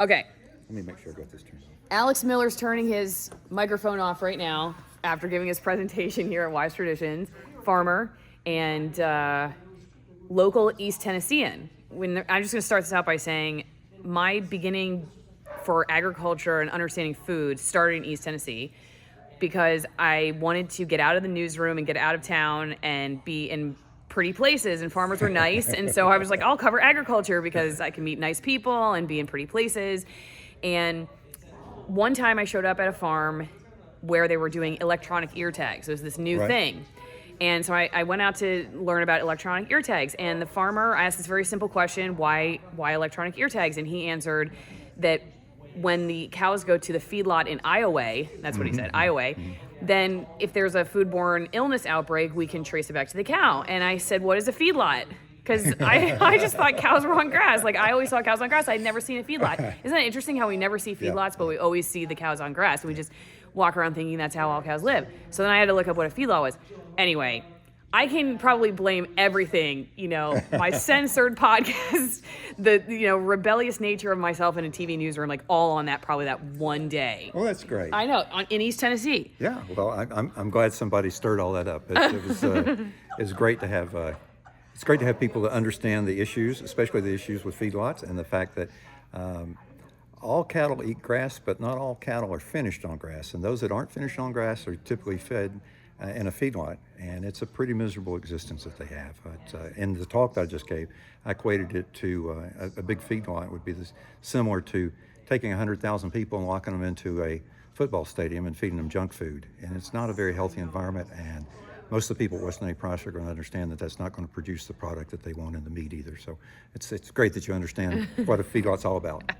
Okay. Let me make sure I got this turned on. Alex Miller's turning his microphone off right now after giving his presentation here at Wise Traditions, farmer and local East Tennessean. I'm just going to start this out by saying my beginning for agriculture and understanding food started in East Tennessee because I wanted to get out of the newsroom and get out of town and be in pretty places, and farmers were nice. And so I was like, I'll cover agriculture because I can meet nice people and be in pretty places. And one time I showed up at a farm where they were doing electronic ear tags. It was this new thing. And so I went out to learn about electronic ear tags. And the farmer, I asked this very simple question, why electronic ear tags? And he answered that when the cows go to the feedlot in Iowa, that's what he said, Iowa, then if there's a foodborne illness outbreak, we can trace it back to the cow. And I said, what is a feedlot? Because I just thought cows were on grass. Like, I always saw cows on grass. I'd never seen a feedlot. Isn't that interesting how we never see feedlots, but we always see the cows on grass? We just walk around thinking that's how all cows live. So then I had to look up what a feedlot was. Anyway, I can probably blame everything, my censored podcast, the rebellious nature of myself in a TV newsroom, like all on that one day. Well, that's great. I know, in East Tennessee. Yeah, well, I'm glad somebody stirred all that up. It's great to have it's great to have people that understand the issues, especially the issues with feedlots, and the fact that all cattle eat grass, but not all cattle are finished on grass, and those that aren't finished on grass are typically fed in a feedlot, and it's a pretty miserable existence that they have. But, in the talk that I just gave, I equated it to a big feedlot would be similar to taking 100,000 people and locking them into a football stadium and feeding them junk food, and it's not a very healthy environment. And most of the people at Western Any Price are going to understand that that's not going to produce the product that they want in the meat either. So it's great that you understand what a feedlot's all about.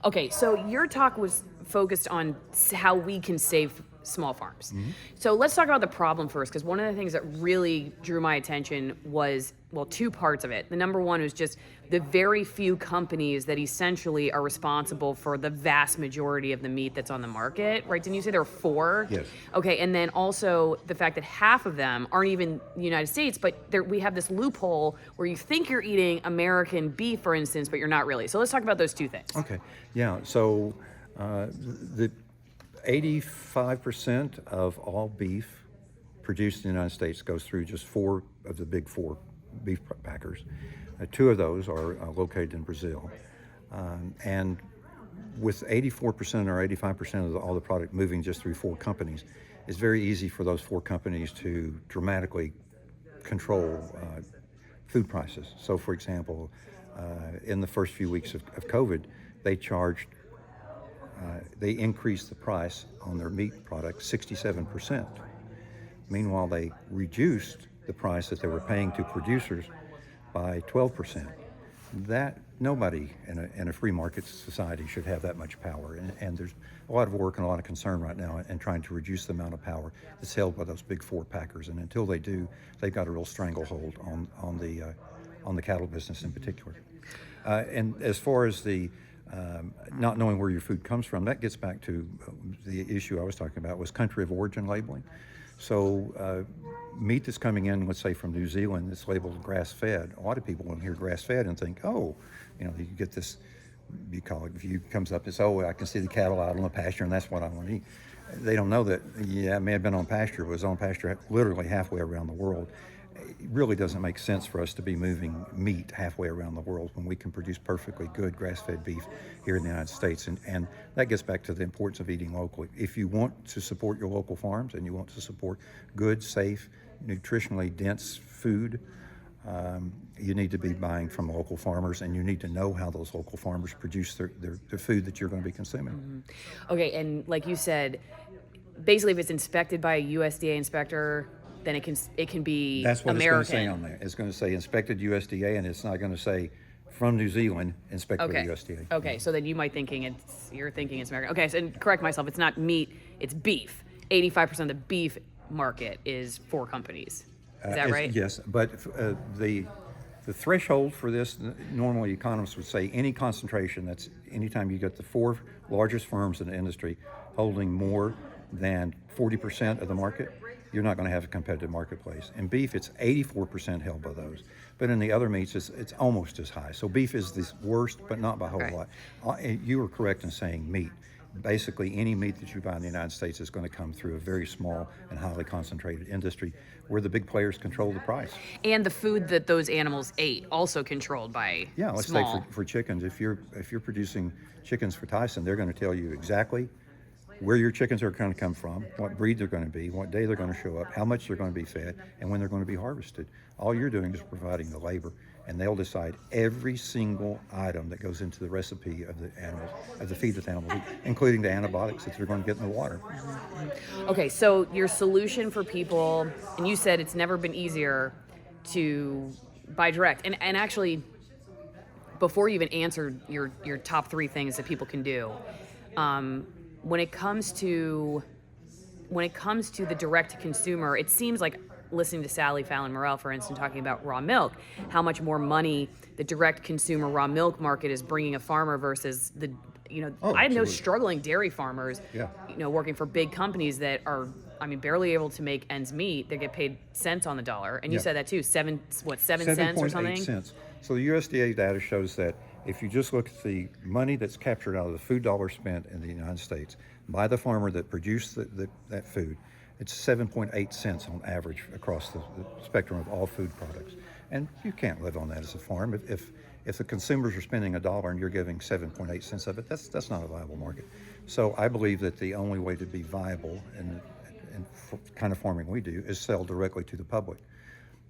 Okay, so your talk was focused on how we can save small farms. Mm-hmm. So let's talk about the problem first, because one of the things that really drew my attention was, two parts of it. The number one was just the very few companies that essentially are responsible for the vast majority of the meat that's on the market, right? Didn't you say there were 4? Yes. Okay, and then also the fact that half of them aren't even the United States, but we have this loophole where you think you're eating American beef, for instance, but you're not really. So let's talk about those two things. Okay, yeah, so the 85% of all beef produced in the United States goes through just 4 of the big 4 beef packers. 2 of those are located in Brazil. And with 84% or 85% of all the product moving just through 4 companies, it's very easy for those 4 companies to dramatically control food prices. So, for example, in the first few weeks of COVID, they increased the price on their meat products 67%. Meanwhile, they reduced the price that they were paying to producers by 12%. That nobody in a free market society should have that much power. And there's a lot of work and a lot of concern right now in trying to reduce the amount of power that's held by those big 4 packers. And until they do, they've got a real stranglehold on the cattle business in particular. And as far as the not knowing where your food comes from, that gets back to the issue I was talking about, was country of origin labeling. So meat that's coming in, let's say from New Zealand, that's labeled grass-fed. A lot of people will hear grass-fed and think, you get this, you call it, view comes up as, I can see the cattle out on the pasture and that's what I want to eat. They don't know that, it may have been on pasture, but it was on pasture literally halfway around the world. It really doesn't make sense for us to be moving meat halfway around the world when we can produce perfectly good grass-fed beef here in the United States. And that gets back to the importance of eating locally. If you want to support your local farms and you want to support good, safe, nutritionally dense food, you need to be buying from local farmers, and you need to know how those local farmers produce the food that you're going to be consuming. Mm-hmm. Okay, and like you said, basically if it's inspected by a USDA inspector, then it can be That's what American. It's going to say on there. It's going to say inspected USDA, and it's not going to say from New Zealand, inspected by USDA. Okay, so then you're thinking it's American. Okay, so and correct myself, it's not meat, it's beef. 85% of the beef market is 4 companies. Is that right? Yes, but the threshold for this, normally economists would say any concentration, that's anytime you get the 4 largest firms in the industry holding more than 40% of the market, you're not going to have a competitive marketplace. In beef, it's 84% held by those. But in the other meats, it's almost as high. So beef is the worst, but not by a whole Right. lot. You were correct in saying meat. Basically, any meat that you buy in the United States is going to come through a very small and highly concentrated industry where the big players control the price. And the food that those animals ate also controlled by Yeah, let's small. say for chickens, if you're producing chickens for Tyson, they're going to tell you exactly where your chickens are going to come from, what breed they're going to be, what day they're going to show up, how much they're going to be fed, and when they're going to be harvested. All you're doing is providing the labor, and they'll decide every single item that goes into the recipe of the animals, of the feed that the animals eat, including the antibiotics that they're going to get in the water. Okay, so your solution for people, and you said it's never been easier to buy direct, and actually, before you even answered your top 3 things that people can do, when it comes to the direct to consumer, it seems like listening to Sally Fallon Morell, for instance, talking about raw milk, how much more money the direct consumer raw milk market is bringing a farmer versus the, I know Absolutely. struggling dairy farmers, Yeah. working for big companies that are, barely able to make ends meet. They get paid cents on the dollar, and you Yeah. said that too. 7 cents or 7.8 something. cents. So the USDA data shows that if you just look at the money that's captured out of the food dollar spent in the United States by the farmer that produced that food, it's 7.8 cents on average across the spectrum of all food products. And you can't live on that as a farm. If the consumers are spending $1 and you're giving 7.8 cents of it, that's not a viable market. So I believe that the only way to be viable in kind of farming we do is sell directly to the public.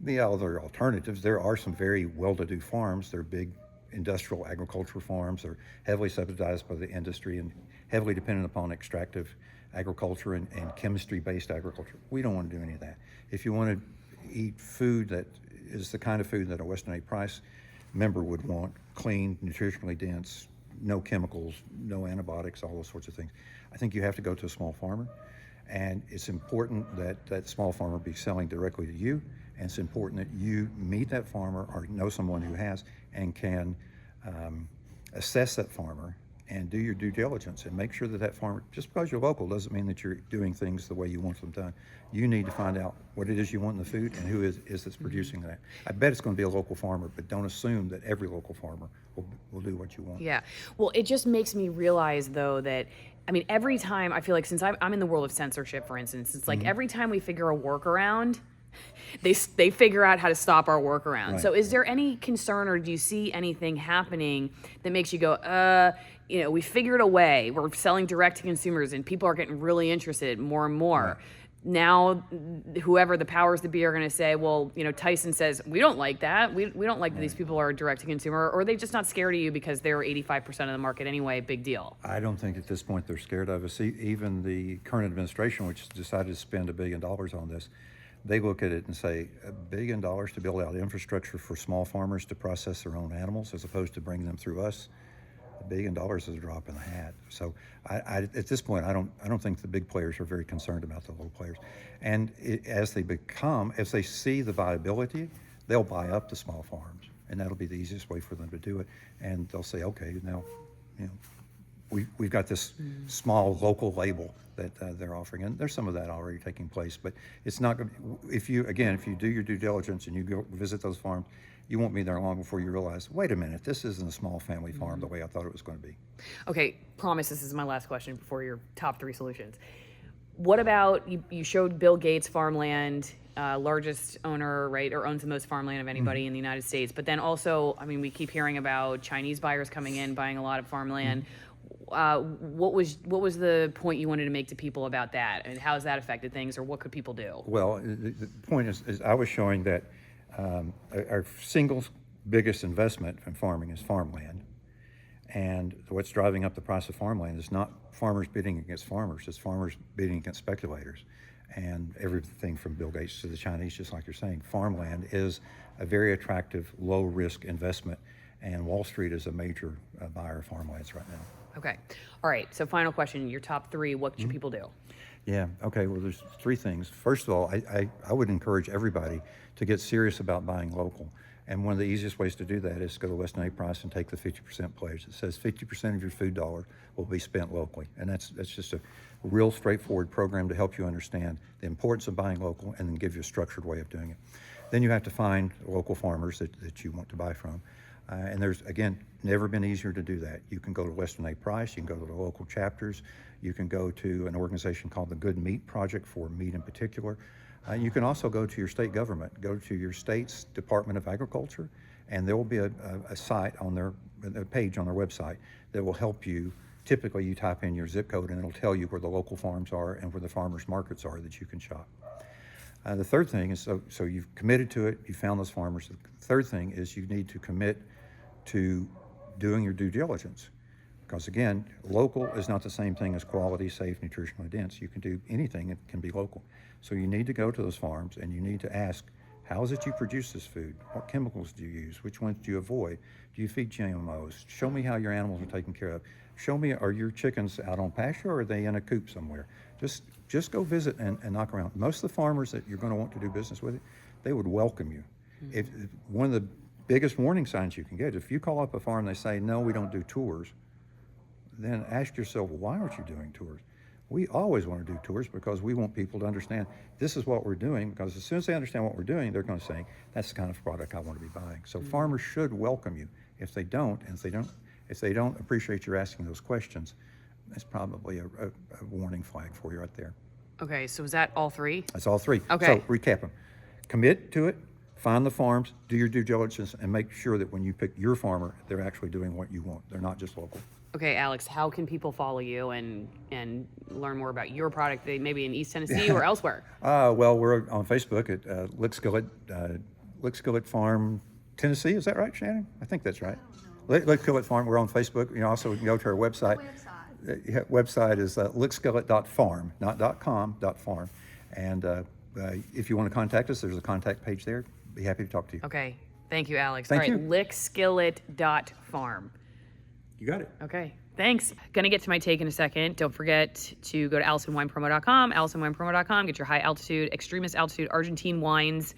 The other alternatives, there are some very well-to-do farms. They're big industrial agricultural farms. They're heavily subsidized by the industry and heavily dependent upon extractive agriculture and chemistry-based agriculture. We don't want to do any of that. If you want to eat food that is the kind of food that a Western A Price member would want, clean, nutritionally dense, no chemicals, no antibiotics, all those sorts of things, I think you have to go to a small farmer. And it's important that that small farmer be selling directly to you, and it's important that you meet that farmer or know someone who has and can assess that farmer and do your due diligence and make sure that that farmer, just because you're local doesn't mean that you're doing things the way you want them done. You need to find out what it is you want in the food and who is that's producing that. I bet it's going to be a local farmer, but don't assume that every local farmer will do what you want. Yeah. Well, it just makes me realize, though, that, every time I feel like, since I'm in the world of censorship, for instance, it's like every time we figure a workaround, they figure out how to stop our workaround. Right. So is there any concern, or do you see anything happening that makes you go, we figured a way, we're selling direct to consumers and people are getting really interested more and more. Right. Now, whoever the powers that be are going to say, well, Tyson says, we don't like that. We don't like that these people are direct to consumer, or are they just not scared of you because they're 85% of the market anyway, big deal? I don't think at this point they're scared of us. Even the current administration, which decided to spend $1 billion on this, they look at it and say, $1 billion to build out infrastructure for small farmers to process their own animals as opposed to bringing them through us. $1 billion is a drop in the hat. So at this point, I don't think the big players are very concerned about the little players. And as they see the viability, they'll buy up the small farms, and that'll be the easiest way for them to do it. And they'll say, okay, now, we've got this small local label that they're offering, and there's some of that already taking place. But it's not going to. If you do your due diligence and you go visit those farms, you won't be there long before you realize, wait a minute, this isn't a small family farm the way I thought it was going to be. Okay, promise this is my last question before your top 3 solutions. What about, you showed Bill Gates farmland, largest owner, right, or owns the most farmland of anybody in the United States. But then also, we keep hearing about Chinese buyers coming in, buying a lot of farmland. What was the point you wanted to make to people about that? And how has that affected things, or what could people do? Well, the point is I was showing that our single biggest investment in farming is farmland. And what's driving up the price of farmland is not farmers bidding against farmers, it's farmers bidding against speculators. And everything from Bill Gates to the Chinese, just like you're saying, farmland is a very attractive, low-risk investment, and Wall Street is a major buyer of farmlands right now. Okay. All right. So final question, your top 3, what should people do? Yeah, okay, well, there's 3 things. First of all, I would encourage everybody to get serious about buying local. And one of the easiest ways to do that is to go to Weston A. Price and take the 50% pledge. It says 50% of your food dollar will be spent locally. And that's just a real straightforward program to help you understand the importance of buying local and then give you a structured way of doing it. Then you have to find local farmers that you want to buy from. And there's, again, never been easier to do that. You can go to Weston A. Price, you can go to the local chapters, you can go to an organization called the Good Meat Project for meat in particular. You can also go to your state government, go to your state's Department of Agriculture, and there will be a site on a page on their website that will help you. Typically, you type in your zip code and it'll tell you where the local farms are and where the farmers markets are that you can shop. The third thing is, so you've committed to it, you found those farmers. The third thing is you need to commit to doing your due diligence. Because again, local is not the same thing as quality, safe, nutritionally dense. You can do anything that can be local. So you need to go to those farms and you need to ask, how is it you produce this food? What chemicals do you use? Which ones do you avoid? Do you feed GMOs? Show me how your animals are taken care of. Show me, are your chickens out on pasture or are they in a coop somewhere? Just go visit and knock around. Most of the farmers that you're going to want to do business with, they would welcome you. Mm-hmm. If one of the biggest warning signs you can get, if you call up a farm and they say, no, we don't do tours, then ask yourself, why aren't you doing tours? We always want to do tours because we want people to understand this is what we're doing, because as soon as they understand what we're doing, they're going to say, that's the kind of product I want to be buying. So mm-hmm. farmers should welcome you. If they don't, and if they don't appreciate you asking those questions, that's probably a warning flag for you right there. Okay, so is that all three? That's all three. Okay. So recap them. Commit to it, find the farms, do your due diligence, and make sure that when you pick your farmer, they're actually doing what you want. They're not just local. Okay, Alex, how can people follow you and learn more about your product, maybe in East Tennessee or elsewhere? Well, we're on Facebook at Lick Skillet Farm, Tennessee. Is that right, Shannon? I think that's right. Lick Skillet Farm. We're on Facebook. You also can go to our website. Website is lickskillet.farm, not .com, .farm. And if you want to contact us, there's a contact page there. Be happy to talk to you. Okay. Thank you, Alex. Thank you. Lickskillet.farm. You got it. Okay. Thanks. Gonna get to my take in a second. Don't forget to go to AllisonWinePromo.com, AllisonWinePromo.com, get your high altitude, extremist altitude Argentine wines,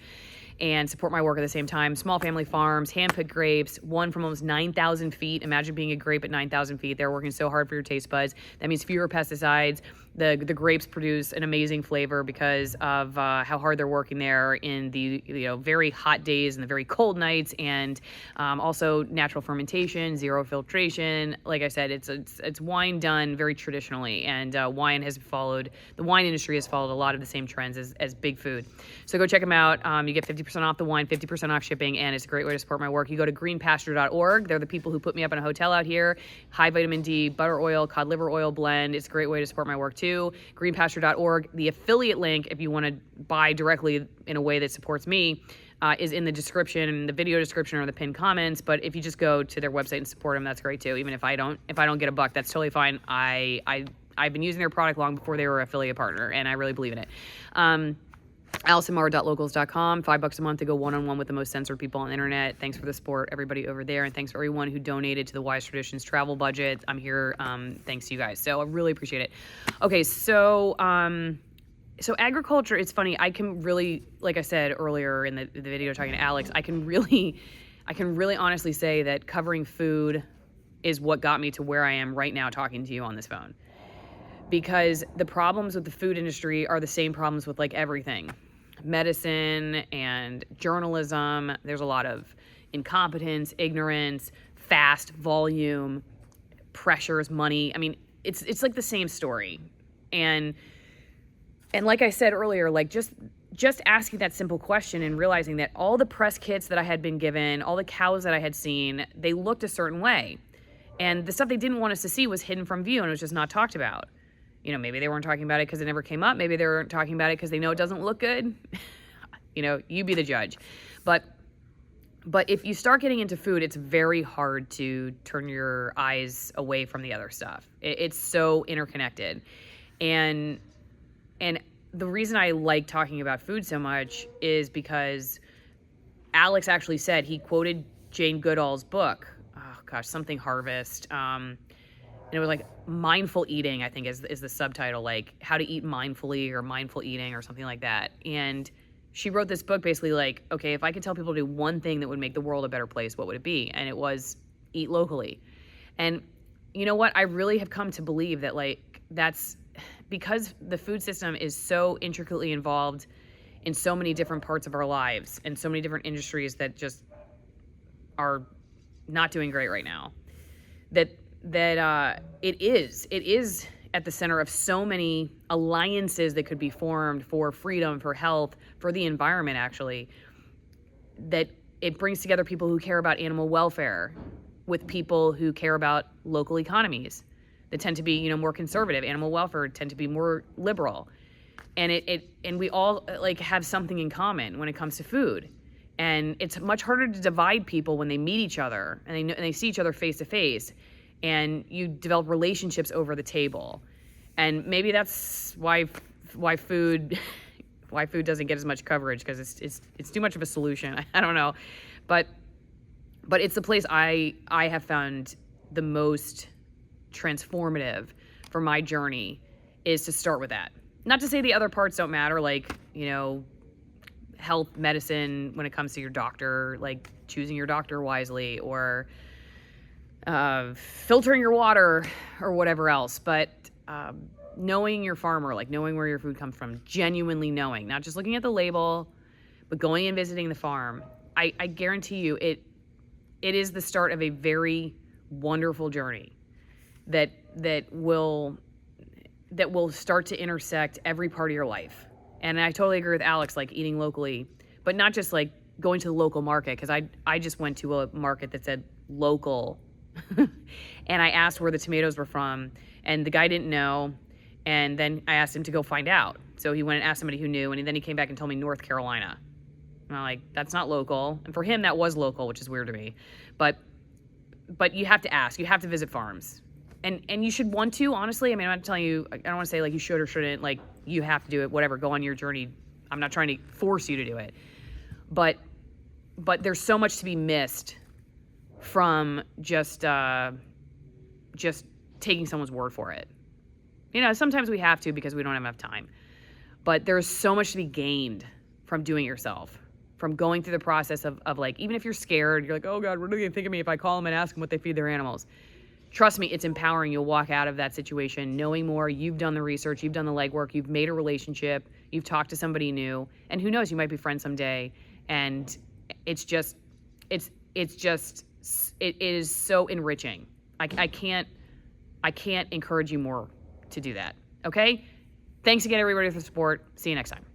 and support my work at the same time. Small family farms, hand-picked grapes, one from almost 9,000 feet. Imagine being a grape at 9,000 feet. They're working so hard for your taste buds. That means fewer pesticides. The grapes produce an amazing flavor because of how hard they're working there in the very hot days and the very cold nights, and also natural fermentation, zero filtration. Like I said, it's wine done very traditionally, and the wine industry has followed a lot of the same trends as big food. So go check them out. You get 50% off the wine, 50% off shipping, and it's a great way to support my work. You go to greenpasture.org. They're the people who put me up in a hotel out here. High vitamin D, butter oil, cod liver oil blend. It's a great way to support my work too. Greenpasture.org. The affiliate link, if you want to buy directly in a way that supports me, is in the description, the video description, or the pinned comments. But if you just go to their website and support them, that's great too. Even if I don't get a buck, that's totally fine. I've been using their product long before they were an affiliate partner, and I really believe in it. AllisonMauer.locals.com, $5 a month to go one-on-one with the most censored people on the internet. Thanks for the support, everybody over there, and thanks for everyone who donated to the Wise Traditions travel budget. I'm here thanks to you guys, so I really appreciate it. Okay, so agriculture, it's funny. I can really, like I said earlier in the video talking to Alex, I can really honestly say that covering food is what got me to where I am right now talking to you on this phone. Because the problems with the food industry are the same problems with like everything. Medicine and journalism, there's a lot of incompetence, ignorance, fast volume, pressures, money. I mean, it's like the same story. And like I said earlier, like just asking that simple question and realizing that all the press kits that I had been given, all the cows that I had seen, they looked a certain way. And the stuff they didn't want us to see was hidden from view and it was just not talked about. Maybe they weren't talking about it because it never came up. Maybe they weren't talking about it because they know it doesn't look good. You be the judge. But if you start getting into food, it's very hard to turn your eyes away from the other stuff. It's so interconnected. And the reason I like talking about food so much is because Alex actually said, he quoted Jane Goodall's book, something Harvest. And it was like mindful eating, I think is the subtitle, like how to eat mindfully or mindful eating or something like that. And she wrote this book basically like, okay, if I could tell people to do one thing that would make the world a better place, what would it be? And it was eat locally. And you know what? I really have come to believe that like that's because the food system is so intricately involved in so many different parts of our lives and so many different industries that just are not doing great right now. That it is at the center of so many alliances that could be formed for freedom, for health, for the environment, actually, that it brings together people who care about animal welfare with people who care about local economies that tend to be, you know, more conservative. Animal welfare tend to be more liberal. And we all like have something in common when it comes to food. And it's much harder to divide people when they meet each other and they see each other face to face, and you develop relationships over the table. And maybe that's why food doesn't get as much coverage, because it's too much of a solution. I don't know, but it's the place I have found the most transformative for my journey, is to start with that. Not to say the other parts don't matter, like, you know, health, medicine, when it comes to your doctor, like choosing your doctor wisely, or filtering your water, or whatever else. But knowing your farmer, like knowing where your food comes from, genuinely knowing, not just looking at the label, but going and visiting the farm, I guarantee you it is the start of a very wonderful journey that will start to intersect every part of your life. And I totally agree with Alex, like eating locally, but not just like going to the local market, because I just went to a market that said local and I asked where the tomatoes were from, and the guy didn't know, and then I asked him to go find out. So he went and asked somebody who knew, and then he came back and told me North Carolina. And I'm like, that's not local. And for him, that was local, which is weird to me. But you have to ask. You have to visit farms. And you should want to, honestly. I mean, I'm not telling you, I don't want to say like you should or shouldn't, like you have to do it, whatever, go on your journey. I'm not trying to force you to do it. But there's so much to be missed from just taking someone's word for it. You know, sometimes we have to because we don't have enough time. But there's so much to be gained from doing it yourself, from going through the process of like, even if you're scared, you're like, oh God, what are they gonna think of me if I call them and ask them what they feed their animals? Trust me, it's empowering. You'll walk out of that situation knowing more. You've done the research, you've done the legwork, you've made a relationship, you've talked to somebody new, and who knows, you might be friends someday. And it is so enriching. I can't encourage you more to do that. Okay? Thanks again, everybody, for the support. See you next time.